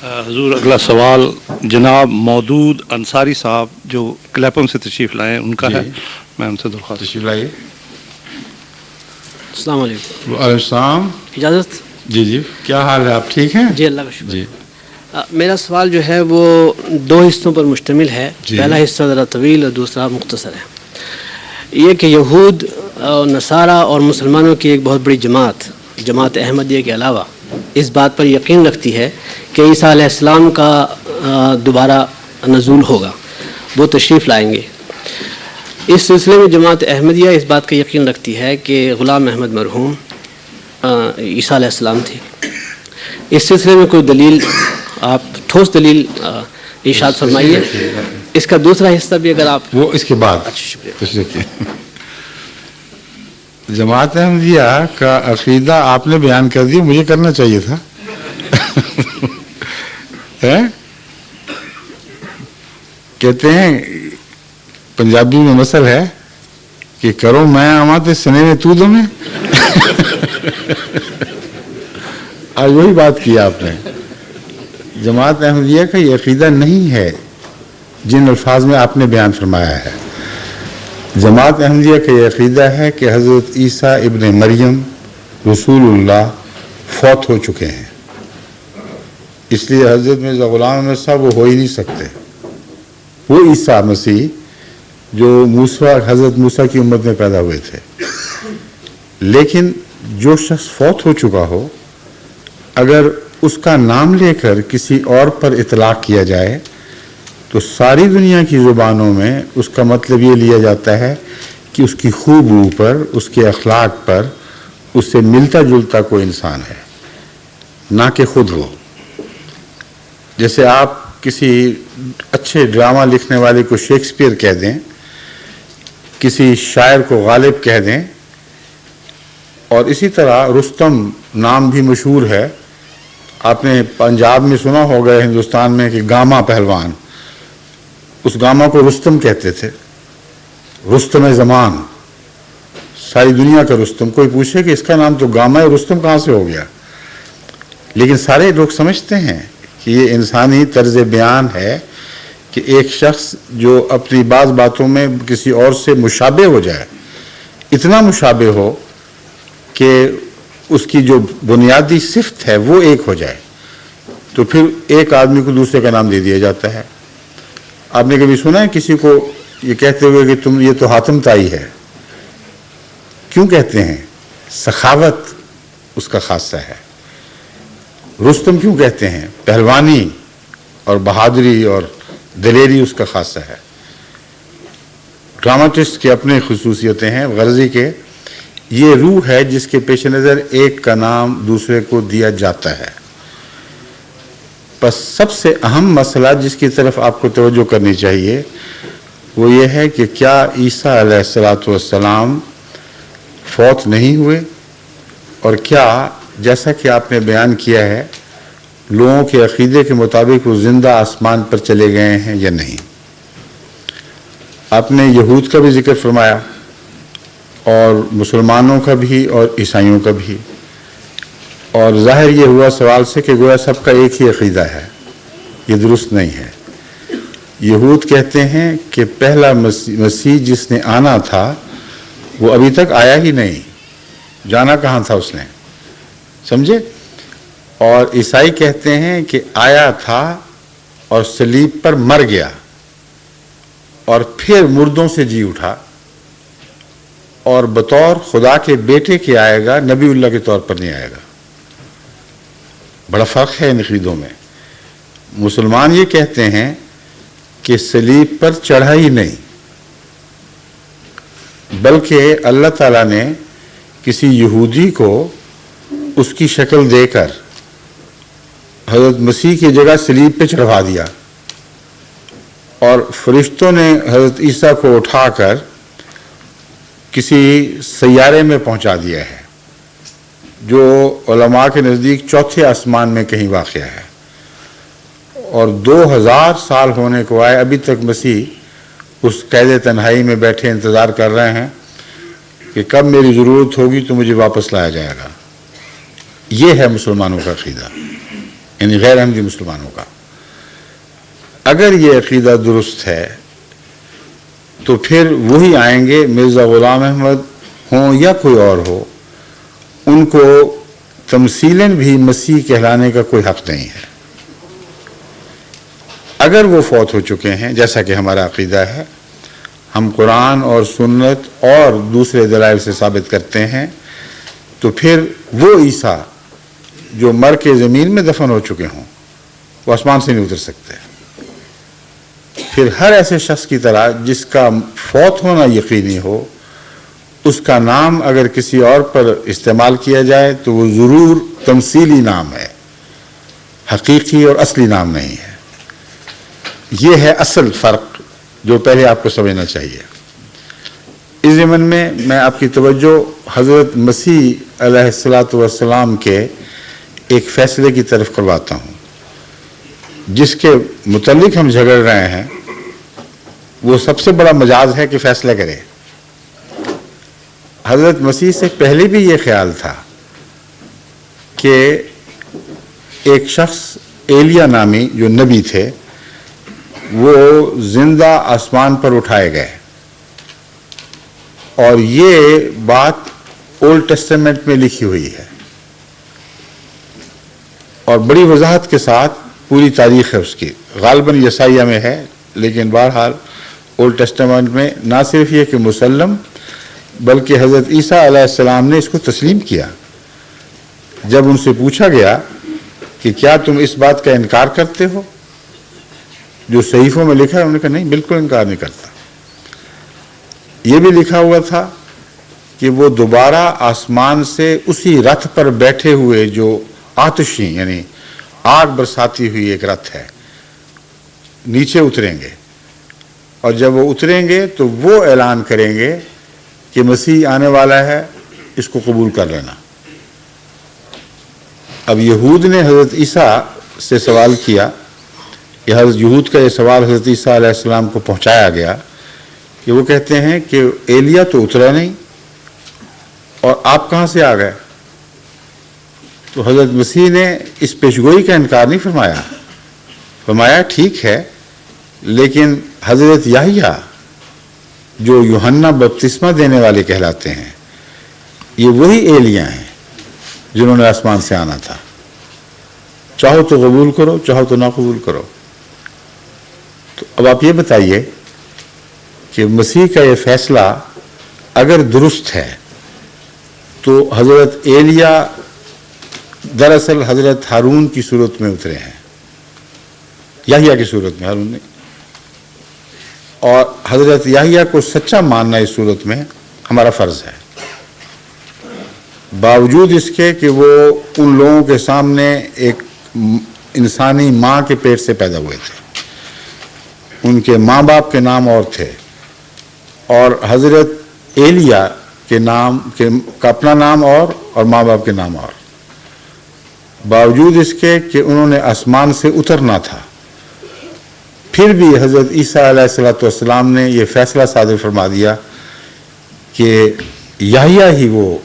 حضور اگلا سوال جناب مودود انصاری صاحب جو کلیپم سے تشریف لائے ہیں ان کا ہے. میں ان سے درخواست. تشریف لائیے. السلام علیکم. وعلیکم السلام. اجازت؟ جی کیا حال ہے؟ آپ ٹھیک ہیں؟ جی اللہ کا شکر. جی میرا سوال جو ہے وہ 2 حصوں پر مشتمل ہے. پہلا حصہ ذرا طویل اور دوسرا مختصر ہے. یہ کہ یہود اور نصارہ اور مسلمانوں کی ایک بہت بڑی جماعت احمدیہ کے علاوہ اس بات پر یقین رکھتی ہے کہ عیسیٰ علیہ السلام کا دوبارہ نزول ہوگا، وہ تشریف لائیں گے. اس سلسلے میں جماعت احمدیہ اس بات کا یقین رکھتی ہے کہ غلام احمد مرحوم عیسیٰ علیہ السلام تھے. اس سلسلے میں کوئی دلیل، آپ ٹھوس دلیل ارشاد فرمائیے. اس کا دوسرا حصہ بھی اگر آپ وہ اس کے بعد. اچھا شکریہ. جماعت احمدیہ کا عقیدہ آپ نے بیان کر دیا، مجھے کرنا چاہیے تھا. کہتے ہیں پنجابی میں مثل ہے کہ کرو میں آواں تے سنے میں تو دمیں. آج وہی بات کی آپ نے. جماعت احمدیہ کا یہ عقیدہ نہیں ہے جن الفاظ میں آپ نے بیان فرمایا ہے. جماعت احمدیہ کا یہ عقیدہ ہے کہ حضرت عیسیٰ ابن مریم رسول اللہ فوت ہو چکے ہیں، اس لیے حضرت مرزا غلام احمد صاحب وہ ہو ہی نہیں سکتے. وہ عیسیٰ مسیح جو حضرت موسیٰ کی امت میں پیدا ہوئے تھے. لیکن جو شخص فوت ہو چکا ہو، اگر اس کا نام لے کر کسی اور پر اطلاق کیا جائے تو ساری دنیا کی زبانوں میں اس کا مطلب یہ لیا جاتا ہے کہ اس کی خوبیوں پر، اس کے اخلاق پر اس سے ملتا جلتا کوئی انسان ہے، نہ کہ خود وہ. جیسے آپ کسی اچھے ڈرامہ لکھنے والے کو شیکسپیئر کہہ دیں، کسی شاعر کو غالب کہہ دیں، اور اسی طرح رستم نام بھی مشہور ہے. آپ نے پنجاب میں سنا ہوگا، ہندوستان میں، کہ گاما پہلوان، اس گاما کو رستم کہتے تھے. رستم زمان، ساری دنیا کا رستم. کوئی پوچھے کہ اس کا نام تو گاما ہے، رستم کہاں سے ہو گیا؟ لیکن سارے لوگ سمجھتے ہیں کہ یہ انسانی طرز بیان ہے کہ ایک شخص جو اپنی بعض باتوں میں کسی اور سے مشابہ ہو جائے، اتنا مشابہ ہو کہ اس کی جو بنیادی صفت ہے وہ ایک ہو جائے، تو پھر ایک آدمی کو دوسرے کا نام دے دیا جاتا ہے. آپ نے کبھی سنا ہے کسی کو یہ کہتے ہوئے کہ تم یہ تو حاتم طائی ہے؟ کیوں کہتے ہیں؟ سخاوت اس کا خاصہ ہے. رستم کیوں کہتے ہیں؟ پہلوانی اور بہادری اور دلیری اس کا خاصہ ہے. ڈراماٹسٹ کے اپنے خصوصیتیں ہیں. غرضی کے یہ روح ہے جس کے پیش نظر ایک کا نام دوسرے کو دیا جاتا ہے. بس سب سے اہم مسئلہ جس کی طرف آپ کو توجہ کرنی چاہیے وہ یہ ہے کہ کیا عیسیٰ علیہ السلام فوت نہیں ہوئے، اور کیا جیسا کہ آپ نے بیان کیا ہے لوگوں کے عقیدے کے مطابق وہ زندہ آسمان پر چلے گئے ہیں یا نہیں. آپ نے یہود کا بھی ذکر فرمایا اور مسلمانوں کا بھی اور عیسائیوں کا بھی، اور ظاہر یہ ہوا سوال سے کہ گویا سب کا ایک ہی عقیدہ ہے. یہ درست نہیں ہے. یہود کہتے ہیں کہ پہلا مسیح جس نے آنا تھا وہ ابھی تک آیا ہی نہیں، جانا کہاں تھا اس نے، سمجھے؟ اور عیسائی کہتے ہیں کہ آیا تھا اور صلیب پر مر گیا اور پھر مردوں سے جی اٹھا، اور بطور خدا کے بیٹے کے آئے گا، نبی اللہ کے طور پر نہیں آئے گا. بڑا فرق ہے ان عقیدوں میں. مسلمان یہ کہتے ہیں کہ صلیب پر چڑھا ہی نہیں، بلکہ اللہ تعالیٰ نے کسی یہودی کو اس کی شکل دے کر حضرت مسیح کی جگہ صلیب پہ چڑھوا دیا، اور فرشتوں نے حضرت عیسیٰ کو اٹھا کر کسی سیارے میں پہنچا دیا ہے جو علماء کے نزدیک چوتھے آسمان میں کہیں واقع ہے. اور 2000 سال ہونے کو آئے، ابھی تک مسیح اس قید تنہائی میں بیٹھے انتظار کر رہے ہیں کہ کب میری ضرورت ہوگی تو مجھے واپس لایا جائے گا. یہ ہے مسلمانوں کا عقیدہ. یعنی غیر احمدی مسلمانوں کا. اگر یہ عقیدہ درست ہے تو پھر وہی آئیں گے، مرزا غلام احمد ہوں یا کوئی اور ہو، ان کو تمثیلاً بھی مسیح کہلانے کا کوئی حق نہیں ہے. اگر وہ فوت ہو چکے ہیں جیسا کہ ہمارا عقیدہ ہے، ہم قرآن اور سنت اور دوسرے دلائل سے ثابت کرتے ہیں، تو پھر وہ عیسیٰ جو مر کے زمین میں دفن ہو چکے ہوں وہ آسمان سے نہیں اتر سکتے. پھر ہر ایسے شخص کی طرح جس کا فوت ہونا یقینی ہو، اس کا نام اگر کسی اور پر استعمال کیا جائے تو وہ ضرور تمثیلی نام ہے، حقیقی اور اصلی نام نہیں ہے. یہ ہے اصل فرق جو پہلے آپ کو سمجھنا چاہیے. اس ضمن میں آپ کی توجہ حضرت مسیح علیہ الصلاۃ والسلام کے ایک فیصلے کی طرف کرواتا ہوں جس کے متعلق ہم جھگڑ رہے ہیں. وہ سب سے بڑا مجاز ہے کہ فیصلہ کرے. حضرت مسیح سے پہلے بھی یہ خیال تھا کہ ایک شخص ایلیا نامی جو نبی تھے وہ زندہ آسمان پر اٹھائے گئے، اور یہ بات اولڈ ٹیسٹمنٹ میں لکھی ہوئی ہے اور بڑی وضاحت کے ساتھ پوری تاریخ ہے اس کی. غالباً یسائیہ میں ہے، لیکن بہرحال اولڈ ٹیسٹمنٹ میں نہ صرف یہ کہ مسلم بلکہ حضرت عیسیٰ علیہ السلام نے اس کو تسلیم کیا. جب ان سے پوچھا گیا کہ کیا تم اس بات کا انکار کرتے ہو جو صحیفوں میں لکھا ہے، انہوں نے کہا نہیں، بالکل انکار نہیں کرتا. یہ بھی لکھا ہوا تھا کہ وہ دوبارہ آسمان سے اسی رتھ پر بیٹھے ہوئے جو آتشی یعنی آگ برساتی ہوئی ایک رتھ ہے نیچے اتریں گے، اور جب وہ اتریں گے تو وہ اعلان کریں گے کہ مسیح آنے والا ہے، اس کو قبول کر لینا. اب یہود نے حضرت عیسیٰ سے سوال کیا، یہ حضرت یہود کا یہ سوال حضرت عیسیٰ علیہ السلام کو پہنچایا گیا کہ وہ کہتے ہیں کہ ایلیا تو اترا نہیں اور آپ کہاں سے آ گئے. تو حضرت مسیح نے اس پیشگوئی کا انکار نہیں فرمایا. فرمایا ٹھیک ہے، لیکن حضرت یحییٰ جو یوحنا بپتسمہ دینے والے کہلاتے ہیں، یہ وہی ایلیا ہیں جنہوں نے آسمان سے آنا تھا. چاہو تو قبول کرو، چاہو تو نہ قبول کرو. تو اب آپ یہ بتائیے کہ مسیح کا یہ فیصلہ اگر درست ہے تو حضرت ایلیا دراصل حضرت ہارون کی صورت میں اترے ہیں، یحییٰ کی صورت میں، ہارون نہیں. اور حضرت یحییٰ کو سچا ماننا اس صورت میں ہمارا فرض ہے، باوجود اس کے کہ وہ ان لوگوں کے سامنے ایک انسانی ماں کے پیٹ سے پیدا ہوئے تھے. ان کے ماں باپ کے نام اور تھے، اور حضرت ایلیا کے نام کا اپنا نام اور ماں باپ کے نام اور. باوجود اس کے کہ انہوں نے آسمان سے اترنا تھا، پھر بھی حضرت عیسیٰ علیہ السلام نے یہ فیصلہ صادر فرما دیا کہ یحییٰ ہی وہ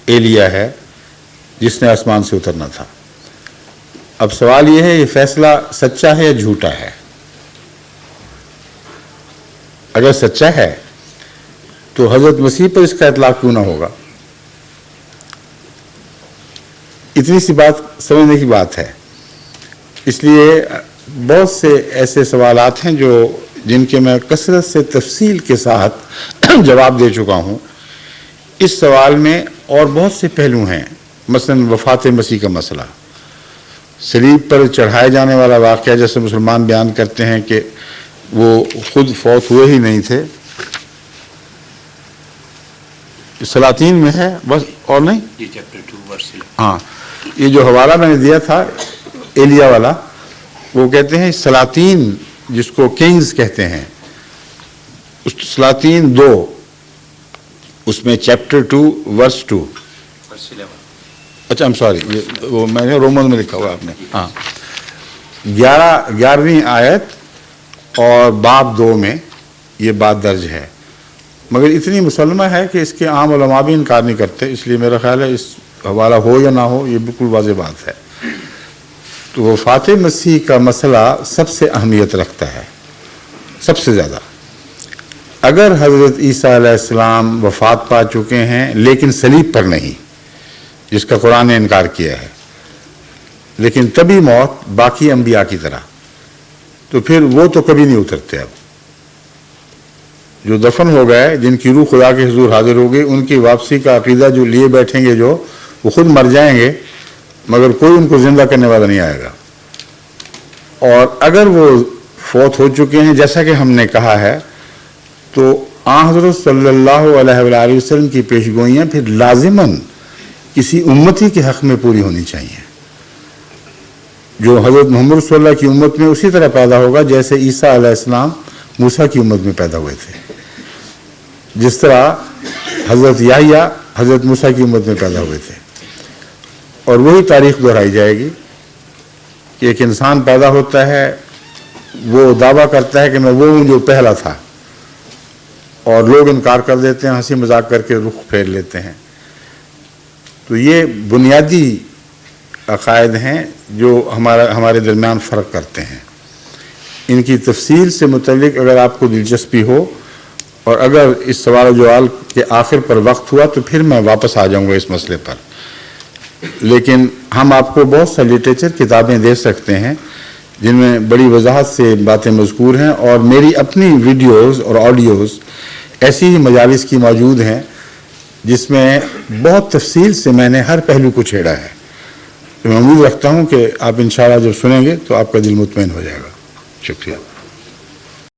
ایلیا ہے جس نے آسمان سے اترنا تھا. اب سوال یہ ہے، یہ فیصلہ سچا ہے یا جھوٹا ہے؟ اگر سچا ہے تو حضرت مسیح پر اس کا اطلاق کیوں نہ ہوگا؟ اتنی سی بات سمجھنے کی بات ہے. اس لیے بہت سے ایسے سوالات ہیں جن کے میں کثرت سے تفصیل کے ساتھ جواب دے چکا ہوں. اس سوال میں اور بہت سے پہلو ہیں، مثلا وفات مسیح کا مسئلہ، صلیب پر چڑھائے جانے والا واقعہ جیسے مسلمان بیان کرتے ہیں کہ وہ خود فوت ہوئے ہی نہیں تھے. سلاطین میں ہے بس، اور نہیں. ہاں، یہ جو حوالہ میں نے دیا تھا ایلیا والا، وہ کہتے ہیں سلاطین جس کو کنگز کہتے ہیں، اس سلاطین 2 اس میں چیپٹر 2 ورس 2. اچھا I'm sorry، وہ میں نے رومن میں لکھا ہوا آپ نے. ہاں، 11ویں آیت اور باب 2 میں یہ بات درج ہے، مگر اتنی مسلمہ ہے کہ اس کے عام علماء بھی انکار نہیں کرتے. اس لیے میرا خیال ہے اس حوالہ ہو یا نہ ہو، یہ بالکل واضح بات ہے. تو وفات مسیح کا مسئلہ سب سے اہمیت رکھتا ہے، سب سے زیادہ۔ اگر حضرت عیسیٰ علیہ السلام وفات پا چکے ہیں لیکن صلیب پر نہیں، جس کا قرآن نے انکار کیا ہے، لیکن طبی موت باقی انبیاء کی طرح، تو پھر وہ تو کبھی نہیں اترتے۔ اب جو دفن ہو گئے، جن کی روح خدا کے حضور حاضر ہو گئی، ان کی واپسی کا عقیدہ جو لیے بیٹھیں گے، جو وہ خود مر جائیں گے مگر کوئی ان کو زندہ کرنے والا نہیں آئے گا۔ اور اگر وہ فوت ہو چکے ہیں جیسا کہ ہم نے کہا ہے، تو آن حضرت صلی اللہ علیہ وآلہ وسلم کی پیشگوئیاں پھر لازماً کسی امتی کے حق میں پوری ہونی چاہیے، جو حضرت محمد صلی اللہ کی امت میں اسی طرح پیدا ہوگا جیسے عیسیٰ علیہ السلام موسیٰ کی امت میں پیدا ہوئے تھے، جس طرح حضرت یحییٰ حضرت موسیٰ کی امت میں پیدا ہوئے تھے۔ اور وہی تاریخ دہرائی جائے گی کہ ایک انسان پیدا ہوتا ہے، وہ دعویٰ کرتا ہے کہ میں وہ ہوں جو پہلا تھا، اور لوگ انکار کر دیتے ہیں، ہنسی مذاق کر کے رخ پھیر لیتے ہیں۔ تو یہ بنیادی عقائد ہیں جو ہمارے درمیان فرق کرتے ہیں۔ ان کی تفصیل سے متعلق اگر آپ کو دلچسپی ہو، اور اگر اس سوال و جواب کے آخر پر وقت ہوا تو پھر میں واپس آ جاؤں گا اس مسئلے پر، لیکن ہم آپ کو بہت سا لٹریچر کتابیں دے سکتے ہیں جن میں بڑی وضاحت سے باتیں مذکور ہیں، اور میری اپنی ویڈیوز اور آڈیوز ایسی ہی مجالس کی موجود ہیں جس میں بہت تفصیل سے میں نے ہر پہلو کو چھیڑا ہے۔ تو میں امید رکھتا ہوں کہ آپ انشاءاللہ جب سنیں گے تو آپ کا دل مطمئن ہو جائے گا۔ شکریہ۔